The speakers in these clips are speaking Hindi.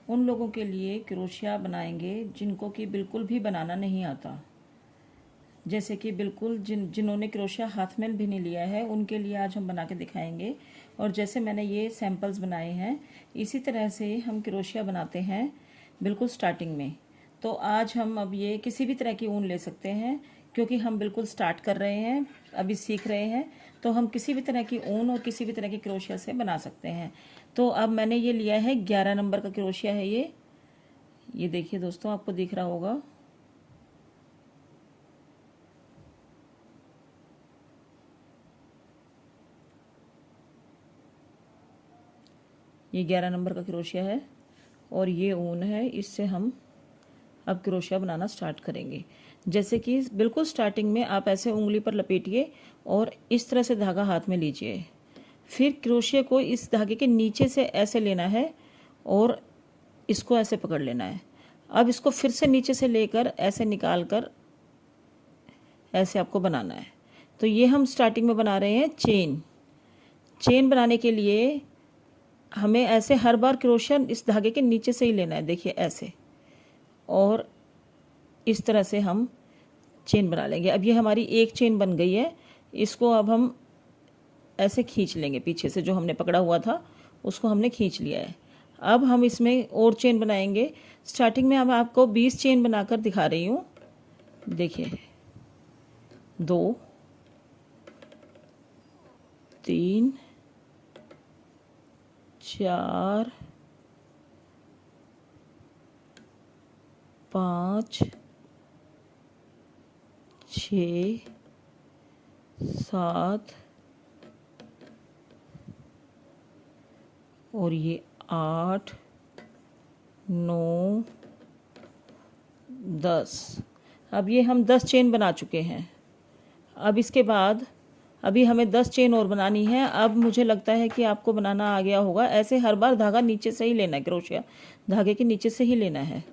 उन लोगों के लिए क्रोशिया बनाएंगे जिनको कि बिल्कुल भी बनाना नहीं आता। जैसे कि बिल्कुल जिन्होंने क्रोशिया हाथ में भी नहीं लिया है, उनके लिए आज हम बना के दिखाएंगे। और जैसे मैंने ये सैंपल्स बनाए हैं, इसी तरह से हम क्रोशिया बनाते हैं बिल्कुल स्टार्टिंग में। तो आज हम अब ये किसी भी तरह की ऊन ले सकते हैं, क्योंकि हम बिल्कुल स्टार्ट कर रहे हैं, अभी सीख रहे हैं। तो हम किसी भी तरह की ऊन और किसी भी तरह की क्रोशिया से बना सकते हैं। तो अब मैंने ये लिया है 11 नंबर का क्रोशिया है ये देखिए दोस्तों, आपको दिख रहा होगा। ये 11 नंबर का क्रोशिया है और ये ऊन है। इससे हम अब क्रोशिया बनाना स्टार्ट करेंगे। जैसे कि बिल्कुल स्टार्टिंग में आप ऐसे उंगली पर लपेटिए और इस तरह से धागा हाथ में लीजिए। फिर क्रोशिया को इस धागे के नीचे से ऐसे लेना है और इसको ऐसे पकड़ लेना है। अब इसको फिर से नीचे से लेकर ऐसे निकाल कर ऐसे आपको बनाना है। तो ये हम स्टार्टिंग में बना रहे हैं चेन बनाने के लिए हमें ऐसे हर बार क्रोशिया इस धागे के नीचे से ही लेना है। देखिए ऐसे, और इस तरह से हम चेन बना लेंगे। अब ये हमारी एक चेन बन गई है। इसको अब हम ऐसे खींच लेंगे, पीछे से जो हमने पकड़ा हुआ था उसको हमने खींच लिया है। अब हम इसमें और चेन बनाएंगे। स्टार्टिंग में अब आपको 20 चेन बनाकर दिखा रही हूँ। देखिए 2 3 4 5 6 7 और ये 8 9 10। अब ये हम 10 चेन बना चुके हैं। अब इसके बाद अभी हमें 10 चेन और बनानी है। अब मुझे लगता है कि आपको बनाना आ गया होगा। ऐसे हर बार धागा नीचे से ही लेना है, क्रोशिया धागे के नीचे से ही लेना है।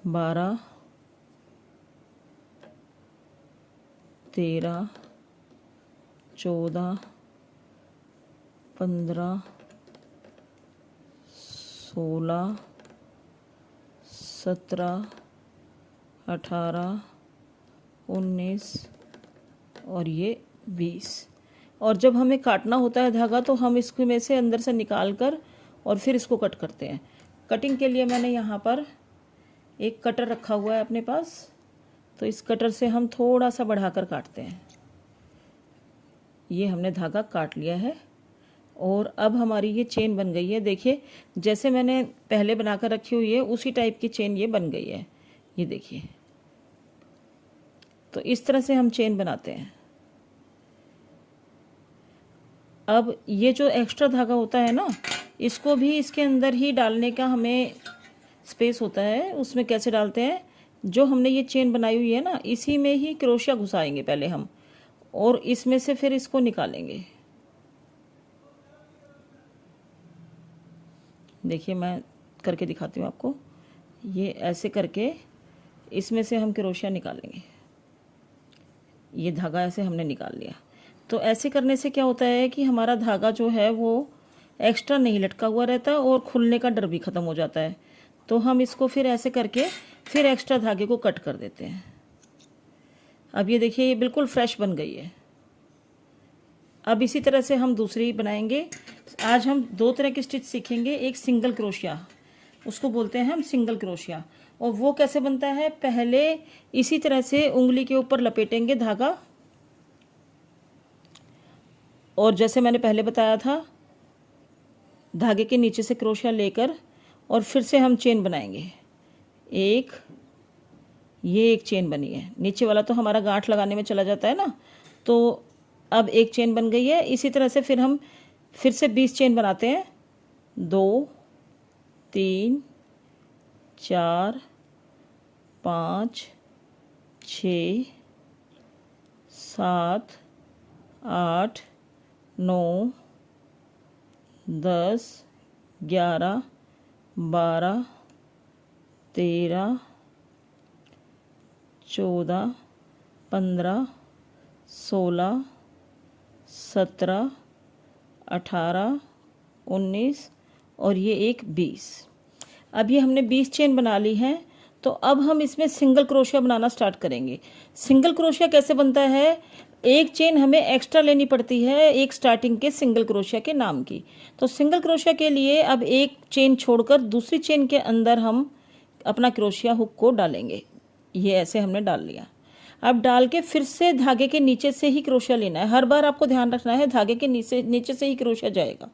12 13 14 15 16 17 18 19 और ये 20। और जब हमें काटना होता है धागा तो हम इसको में से अंदर से निकाल कर और फिर इसको कट करते हैं। कटिंग के लिए मैंने यहाँ पर एक कटर रखा हुआ है अपने पास, तो इस कटर से हम थोड़ा सा बढ़ाकर काटते हैं। ये हमने धागा काट लिया है और अब हमारी ये चेन बन गई है। देखिए जैसे मैंने पहले बनाकर रखी हुई है उसी टाइप की चेन ये बन गई है। ये देखिए, तो इस तरह से हम चेन बनाते हैं। अब ये जो एक्स्ट्रा धागा होता है ना, इसको भी इसके अंदर ही डालने का हमें स्पेस होता है। उसमें कैसे डालते हैं, जो हमने ये चेन बनाई हुई है ना, इसी में ही क्रोशिया घुसाएंगे पहले हम, और इसमें से फिर इसको निकालेंगे। देखिए मैं करके दिखाती हूँ आपको। ये ऐसे करके इसमें से हम क्रोशिया निकालेंगे। ये धागा ऐसे हमने निकाल लिया। तो ऐसे करने से क्या होता है कि हमारा धागा जो है वो एक्स्ट्रा नहीं लटका हुआ रहता और खुलने का डर भी ख़त्म हो जाता है। तो हम इसको फिर ऐसे करके फिर एक्स्ट्रा धागे को कट कर देते हैं। अब ये देखिए, ये बिल्कुल फ्रेश बन गई है। अब इसी तरह से हम दूसरी बनाएंगे। आज हम 2 तरह की स्टिच सीखेंगे। एक सिंगल क्रोशिया, उसको बोलते हैं हम सिंगल क्रोशिया। और वो कैसे बनता है, पहले इसी तरह से उंगली के ऊपर लपेटेंगे धागा, और जैसे मैंने पहले बताया था धागे के नीचे से क्रोशिया लेकर और फिर से हम चेन बनाएंगे। ये एक चेन बनी है। नीचे वाला तो हमारा गांठ लगाने में चला जाता है ना, तो अब एक चेन बन गई है। इसी तरह से फिर हम फिर से 20 चेन बनाते हैं। 2 3 4 5 6 7 8 9 10 11 12 13 14 15 16 17 18 19 और ये एक 20। अब ये हमने 20 चेन बना ली है। तो अब हम इसमें सिंगल क्रोशिया बनाना स्टार्ट करेंगे। सिंगल क्रोशिया कैसे बनता है, एक चेन हमें एक्स्ट्रा लेनी पड़ती है एक स्टार्टिंग के सिंगल क्रोशिया के नाम की। तो सिंगल क्रोशिया के लिए अब एक चेन छोड़कर दूसरी चेन के अंदर हम अपना क्रोशिया हुक को डालेंगे। ये ऐसे हमने डाल लिया। अब डाल के फिर से धागे के नीचे से ही क्रोशिया लेना है। हर बार आपको ध्यान रखना है धागे के नीचे से ही क्रोशिया जाएगा।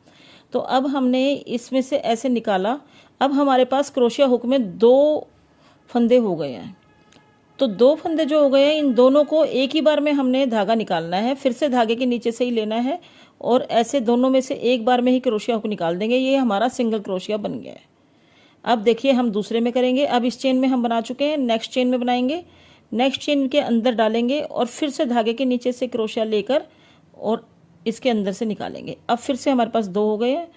तो अब हमने इसमें से ऐसे निकाला। अब हमारे पास क्रोशिया हुक में 2 फंदे हो गए हैं। तो 2 फंदे जो हो गए हैं, इन दोनों को एक ही बार में हमने धागा निकालना है। फिर से धागे के नीचे से ही लेना है और ऐसे दोनों में से एक बार में ही क्रोशिया हुक निकाल देंगे। ये हमारा सिंगल क्रोशिया बन गया है। अब देखिए हम दूसरे में करेंगे। अब इस चेन में हम बना चुके हैं, नेक्स्ट चेन में बनाएंगे। नेक्स्ट चेन के अंदर डालेंगे और फिर से धागे के नीचे से क्रोशिया लेकर और इसके अंदर से निकालेंगे। अब फिर से हमारे पास 2 हो गए हैं।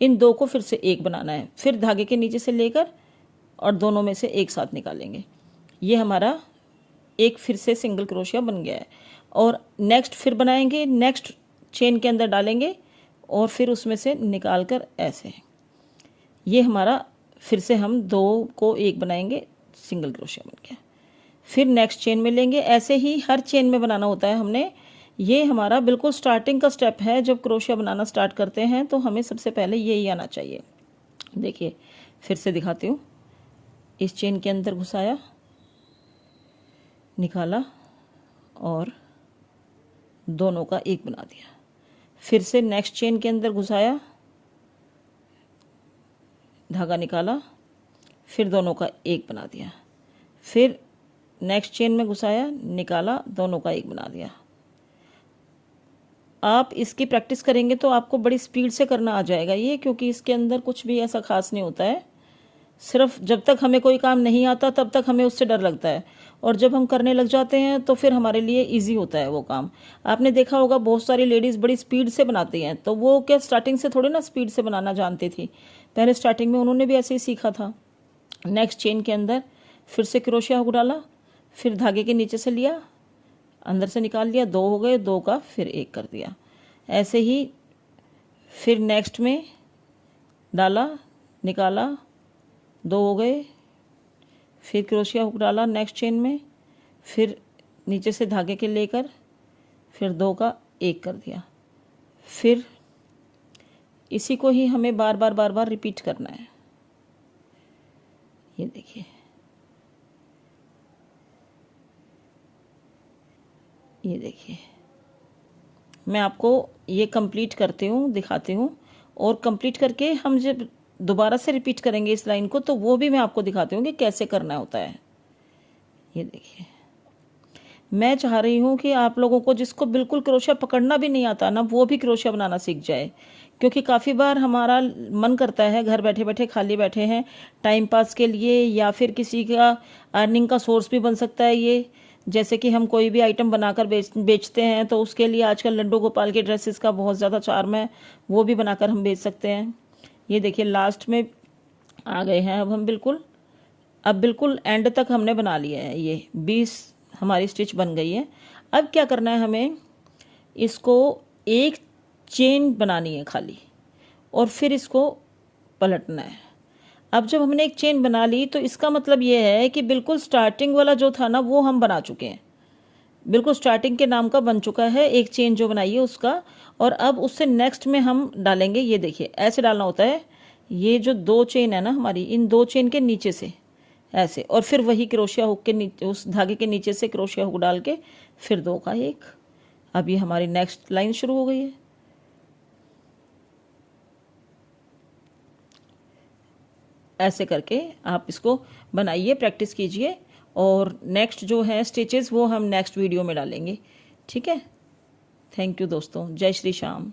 इन 2 को फिर से एक बनाना है। फिर धागे के नीचे से लेकर और दोनों में से एक साथ निकालेंगे। ये हमारा एक फिर से सिंगल क्रोशिया बन गया है। और नेक्स्ट फिर बनाएंगे, नेक्स्ट चेन के अंदर डालेंगे और फिर उसमें से निकाल कर ऐसे। ये हमारा फिर से हम 2 को एक बनाएंगे, सिंगल क्रोशिया बन गया। फिर नेक्स्ट चेन में लेंगे। ऐसे ही हर चेन में बनाना होता है हमने। ये हमारा बिल्कुल स्टार्टिंग का स्टेप है। जब क्रोशिया बनाना स्टार्ट करते हैं तो हमें सबसे पहले यही आना चाहिए। देखिए फिर से दिखाती हूँ। इस चेन के अंदर घुसाया, निकाला और दोनों का एक बना दिया। फिर से नेक्स्ट चेन के अंदर घुसाया, धागा निकाला, फिर दोनों का एक बना दिया। फिर नेक्स्ट चेन में घुसाया, निकाला, दोनों का एक बना दिया। आप इसकी प्रैक्टिस करेंगे तो आपको बड़ी स्पीड से करना आ जाएगा ये, क्योंकि इसके अंदर कुछ भी ऐसा खास नहीं होता है। सिर्फ जब तक हमें कोई काम नहीं आता तब तक हमें उससे डर लगता है, और जब हम करने लग जाते हैं तो फिर हमारे लिए इजी होता है वो काम। आपने देखा होगा बहुत सारी लेडीज़ बड़ी स्पीड से बनाती हैं, तो वो क्या स्टार्टिंग से थोड़ी ना स्पीड से बनाना जानती थी। पहले स्टार्टिंग में उन्होंने भी ऐसे ही सीखा था। नेक्स्ट चेन के अंदर फिर से क्रोशिया हुक डाला, फिर धागे के नीचे से लिया, अंदर से निकाल लिया, 2 हो गए, 2 का फिर 1 कर दिया। ऐसे ही फिर नेक्स्ट में डाला, निकाला, 2 हो गए, फिर क्रोशिया हुक डाला नेक्स्ट चेन में, फिर नीचे से धागे के लेकर फिर 2 का 1 कर दिया। फिर इसी को ही हमें बार बार रिपीट करना है। ये देखिए, ये देखिए, मैं आपको ये कंप्लीट करती हूँ, दिखाती हूँ, और कंप्लीट करके हम जब दोबारा से रिपीट करेंगे इस लाइन को तो वो भी मैं आपको दिखाती हूँ कि कैसे करना होता है। ये देखिए, मैं चाह रही हूँ कि आप लोगों को जिसको बिल्कुल क्रोशिया पकड़ना भी नहीं आता ना, वो भी क्रोशिया बनाना सीख जाए। क्योंकि काफ़ी बार हमारा मन करता है, घर बैठे बैठे खाली बैठे हैं, टाइम पास के लिए या फिर किसी का अर्निंग का सोर्स भी बन सकता है ये। जैसे कि हम कोई भी आइटम बनाकर बेचते हैं तो उसके लिए आजकल लड्डू गोपाल के ड्रेसेस का बहुत ज़्यादा चार्म है, वो भी बनाकर हम बेच सकते हैं। ये देखिए लास्ट में आ गए हैं अब हम बिल्कुल एंड तक हमने बना लिया है। ये 20 हमारी स्टिच बन गई है। अब क्या करना है, हमें इसको एक चेन बनानी है खाली, और फिर इसको पलटना है। अब जब हमने एक चेन बना ली तो इसका मतलब ये है कि बिल्कुल स्टार्टिंग वाला जो था ना वो हम बना चुके हैं, बिल्कुल स्टार्टिंग के नाम का बन चुका है एक चेन जो बनाई है उसका। और अब उससे नेक्स्ट में हम डालेंगे, ये देखिए ऐसे डालना होता है। ये जो 2 चेन है ना हमारी, इन 2 चेन के नीचे से ऐसे, और फिर वही क्रोशिया हुक के नीचे, उस धागे के नीचे से क्रोशिया हुक डाल के फिर 2 का 1। अब ये हमारी नेक्स्ट लाइन शुरू हो गई है। ऐसे करके आप इसको बनाइए, प्रैक्टिस कीजिए, और नेक्स्ट जो है स्टिचेस वो हम नेक्स्ट वीडियो में डालेंगे। ठीक है, थैंक यू दोस्तों, जय श्री श्याम।